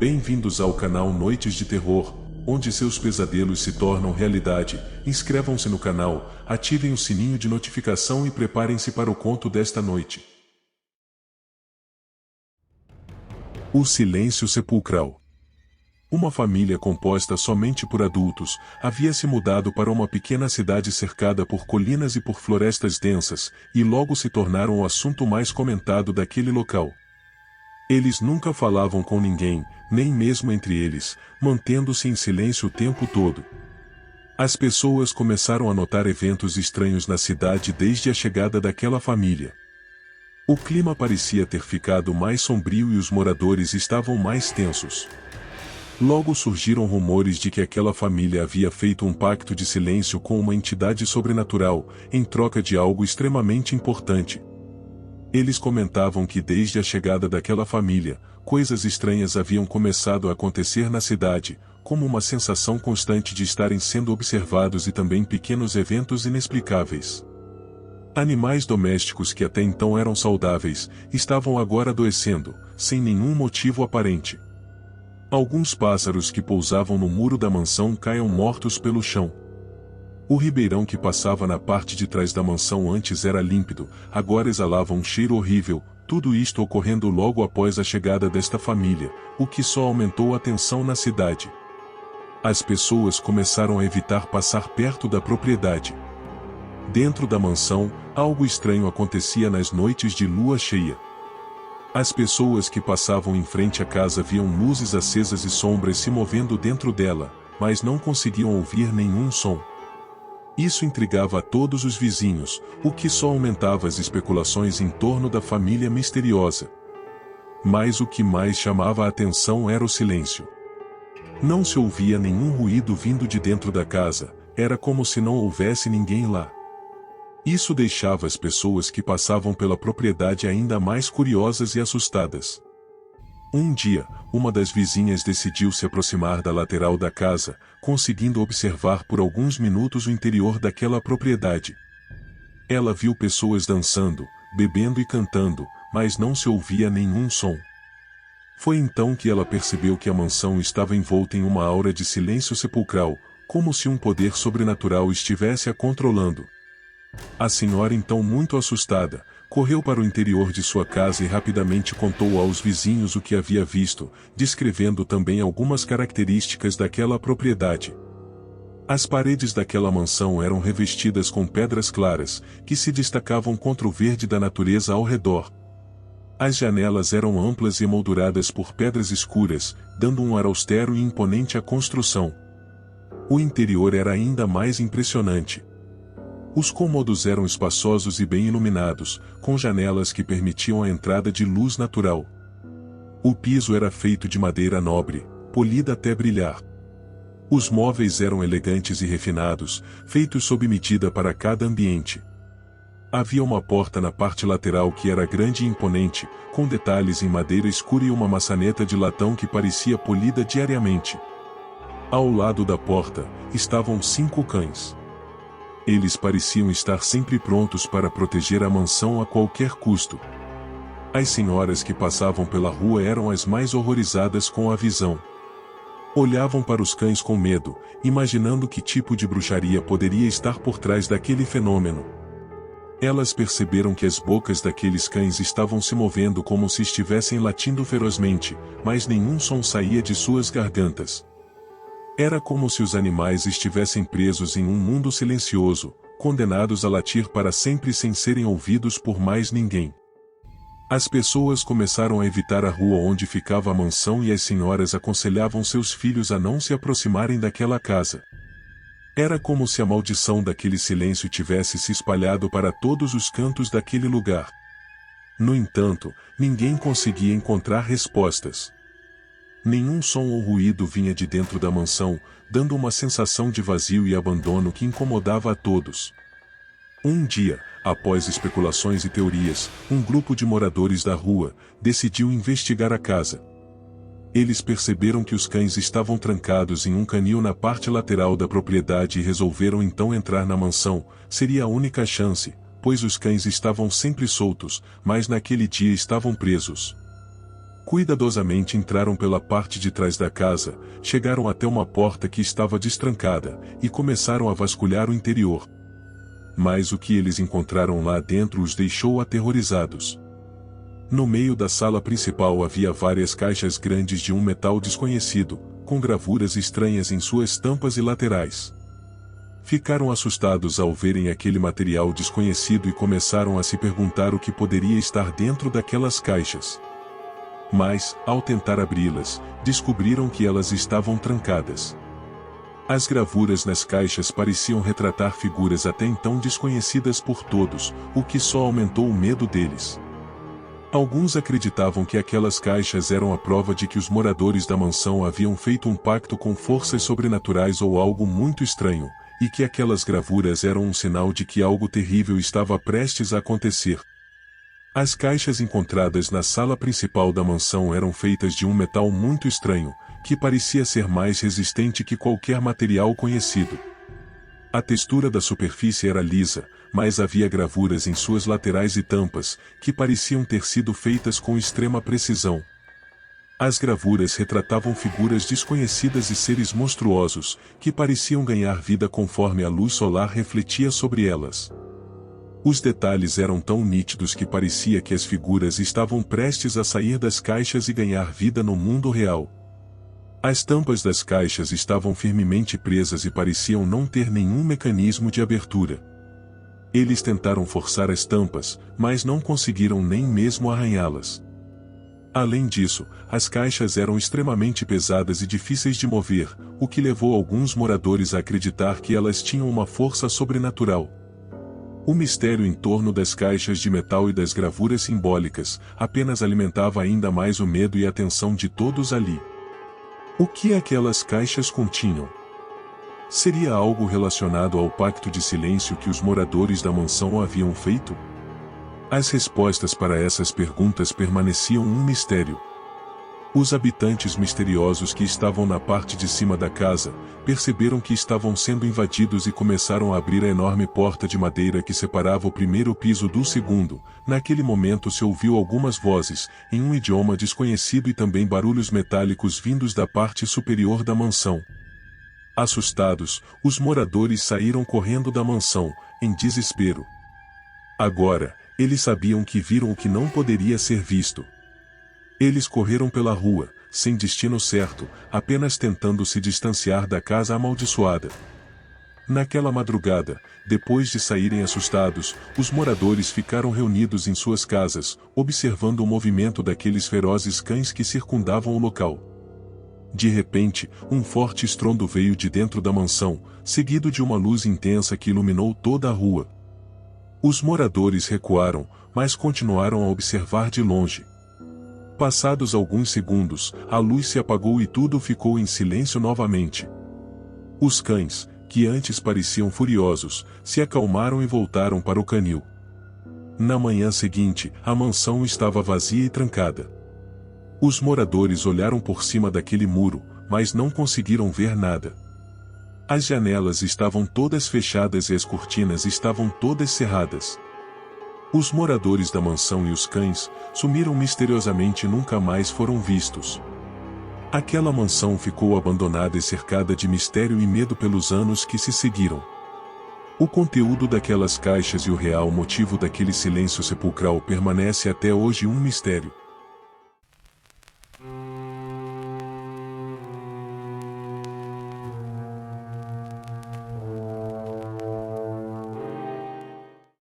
Bem-vindos ao canal Noites de Terror, onde seus pesadelos se tornam realidade. Inscrevam-se no canal, ativem o sininho de notificação e preparem-se para o conto desta noite. O silêncio sepulcral. Uma família composta somente por adultos havia se mudado para uma pequena cidade cercada por colinas e por florestas densas, e logo se tornaram o assunto mais comentado daquele local. Eles nunca falavam com ninguém, nem mesmo entre eles, mantendo-se em silêncio o tempo todo. As pessoas começaram a notar eventos estranhos na cidade desde a chegada daquela família. O clima parecia ter ficado mais sombrio e os moradores estavam mais tensos. Logo surgiram rumores de que aquela família havia feito um pacto de silêncio com uma entidade sobrenatural, em troca de algo extremamente importante. Eles comentavam que desde a chegada daquela família, coisas estranhas haviam começado a acontecer na cidade, como uma sensação constante de estarem sendo observados e também pequenos eventos inexplicáveis. Animais domésticos que até então eram saudáveis, estavam agora adoecendo, sem nenhum motivo aparente. Alguns pássaros que pousavam no muro da mansão caíam mortos pelo chão. O ribeirão que passava na parte de trás da mansão antes era límpido, agora exalava um cheiro horrível, tudo isto ocorrendo logo após a chegada desta família, o que só aumentou a tensão na cidade. As pessoas começaram a evitar passar perto da propriedade. Dentro da mansão, algo estranho acontecia nas noites de lua cheia. As pessoas que passavam em frente à casa viam luzes acesas e sombras se movendo dentro dela, mas não conseguiam ouvir nenhum som. Isso intrigava a todos os vizinhos, o que só aumentava as especulações em torno da família misteriosa. Mas o que mais chamava a atenção era o silêncio. Não se ouvia nenhum ruído vindo de dentro da casa, era como se não houvesse ninguém lá. Isso deixava as pessoas que passavam pela propriedade ainda mais curiosas e assustadas. Um dia, uma das vizinhas decidiu se aproximar da lateral da casa, conseguindo observar por alguns minutos o interior daquela propriedade. Ela viu pessoas dançando, bebendo e cantando, mas não se ouvia nenhum som. Foi então que ela percebeu que a mansão estava envolta em uma aura de silêncio sepulcral, como se um poder sobrenatural estivesse a controlando. A senhora, então muito assustada, correu para o interior de sua casa e rapidamente contou aos vizinhos o que havia visto, descrevendo também algumas características daquela propriedade. As paredes daquela mansão eram revestidas com pedras claras, que se destacavam contra o verde da natureza ao redor. As janelas eram amplas e emolduradas por pedras escuras, dando um ar austero e imponente à construção. O interior era ainda mais impressionante. Os cômodos eram espaçosos e bem iluminados, com janelas que permitiam a entrada de luz natural. O piso era feito de madeira nobre, polida até brilhar. Os móveis eram elegantes e refinados, feitos sob medida para cada ambiente. Havia uma porta na parte lateral que era grande e imponente, com detalhes em madeira escura e uma maçaneta de latão que parecia polida diariamente. Ao lado da porta, estavam 5 cães. Eles pareciam estar sempre prontos para proteger a mansão a qualquer custo. As senhoras que passavam pela rua eram as mais horrorizadas com a visão. Olhavam para os cães com medo, imaginando que tipo de bruxaria poderia estar por trás daquele fenômeno. Elas perceberam que as bocas daqueles cães estavam se movendo como se estivessem latindo ferozmente, mas nenhum som saía de suas gargantas. Era como se os animais estivessem presos em um mundo silencioso, condenados a latir para sempre sem serem ouvidos por mais ninguém. As pessoas começaram a evitar a rua onde ficava a mansão e as senhoras aconselhavam seus filhos a não se aproximarem daquela casa. Era como se a maldição daquele silêncio tivesse se espalhado para todos os cantos daquele lugar. No entanto, ninguém conseguia encontrar respostas. Nenhum som ou ruído vinha de dentro da mansão, dando uma sensação de vazio e abandono que incomodava a todos. Um dia, após especulações e teorias, um grupo de moradores da rua decidiu investigar a casa. Eles perceberam que os cães estavam trancados em um canil na parte lateral da propriedade e resolveram então entrar na mansão. Seria a única chance, pois os cães estavam sempre soltos, mas naquele dia estavam presos. Cuidadosamente entraram pela parte de trás da casa, chegaram até uma porta que estava destrancada, e começaram a vasculhar o interior. Mas o que eles encontraram lá dentro os deixou aterrorizados. No meio da sala principal havia várias caixas grandes de um metal desconhecido, com gravuras estranhas em suas tampas e laterais. Ficaram assustados ao verem aquele material desconhecido e começaram a se perguntar o que poderia estar dentro daquelas caixas. Mas, ao tentar abri-las, descobriram que elas estavam trancadas. As gravuras nas caixas pareciam retratar figuras até então desconhecidas por todos, o que só aumentou o medo deles. Alguns acreditavam que aquelas caixas eram a prova de que os moradores da mansão haviam feito um pacto com forças sobrenaturais ou algo muito estranho, e que aquelas gravuras eram um sinal de que algo terrível estava prestes a acontecer. As caixas encontradas na sala principal da mansão eram feitas de um metal muito estranho, que parecia ser mais resistente que qualquer material conhecido. A textura da superfície era lisa, mas havia gravuras em suas laterais e tampas, que pareciam ter sido feitas com extrema precisão. As gravuras retratavam figuras desconhecidas e seres monstruosos, que pareciam ganhar vida conforme a luz solar refletia sobre elas. Os detalhes eram tão nítidos que parecia que as figuras estavam prestes a sair das caixas e ganhar vida no mundo real. As tampas das caixas estavam firmemente presas e pareciam não ter nenhum mecanismo de abertura. Eles tentaram forçar as tampas, mas não conseguiram nem mesmo arranhá-las. Além disso, as caixas eram extremamente pesadas e difíceis de mover, o que levou alguns moradores a acreditar que elas tinham uma força sobrenatural. O mistério em torno das caixas de metal e das gravuras simbólicas apenas alimentava ainda mais o medo e a tensão de todos ali. O que aquelas caixas continham? Seria algo relacionado ao pacto de silêncio que os moradores da mansão haviam feito? As respostas para essas perguntas permaneciam um mistério. Os habitantes misteriosos que estavam na parte de cima da casa, perceberam que estavam sendo invadidos e começaram a abrir a enorme porta de madeira que separava o primeiro piso do segundo. Naquele momento se ouviu algumas vozes, em um idioma desconhecido e também barulhos metálicos vindos da parte superior da mansão. Assustados, os moradores saíram correndo da mansão, em desespero. Agora, eles sabiam que viram o que não poderia ser visto. Eles correram pela rua, sem destino certo, apenas tentando se distanciar da casa amaldiçoada. Naquela madrugada, depois de saírem assustados, os moradores ficaram reunidos em suas casas, observando o movimento daqueles ferozes cães que circundavam o local. De repente, um forte estrondo veio de dentro da mansão, seguido de uma luz intensa que iluminou toda a rua. Os moradores recuaram, mas continuaram a observar de longe. Passados alguns segundos, a luz se apagou e tudo ficou em silêncio novamente. Os cães, que antes pareciam furiosos, se acalmaram e voltaram para o canil. Na manhã seguinte, a mansão estava vazia e trancada. Os moradores olharam por cima daquele muro, mas não conseguiram ver nada. As janelas estavam todas fechadas e as cortinas estavam todas cerradas. Os moradores da mansão e os cães sumiram misteriosamente e nunca mais foram vistos. Aquela mansão ficou abandonada e cercada de mistério e medo pelos anos que se seguiram. O conteúdo daquelas caixas e o real motivo daquele silêncio sepulcral permanece até hoje um mistério.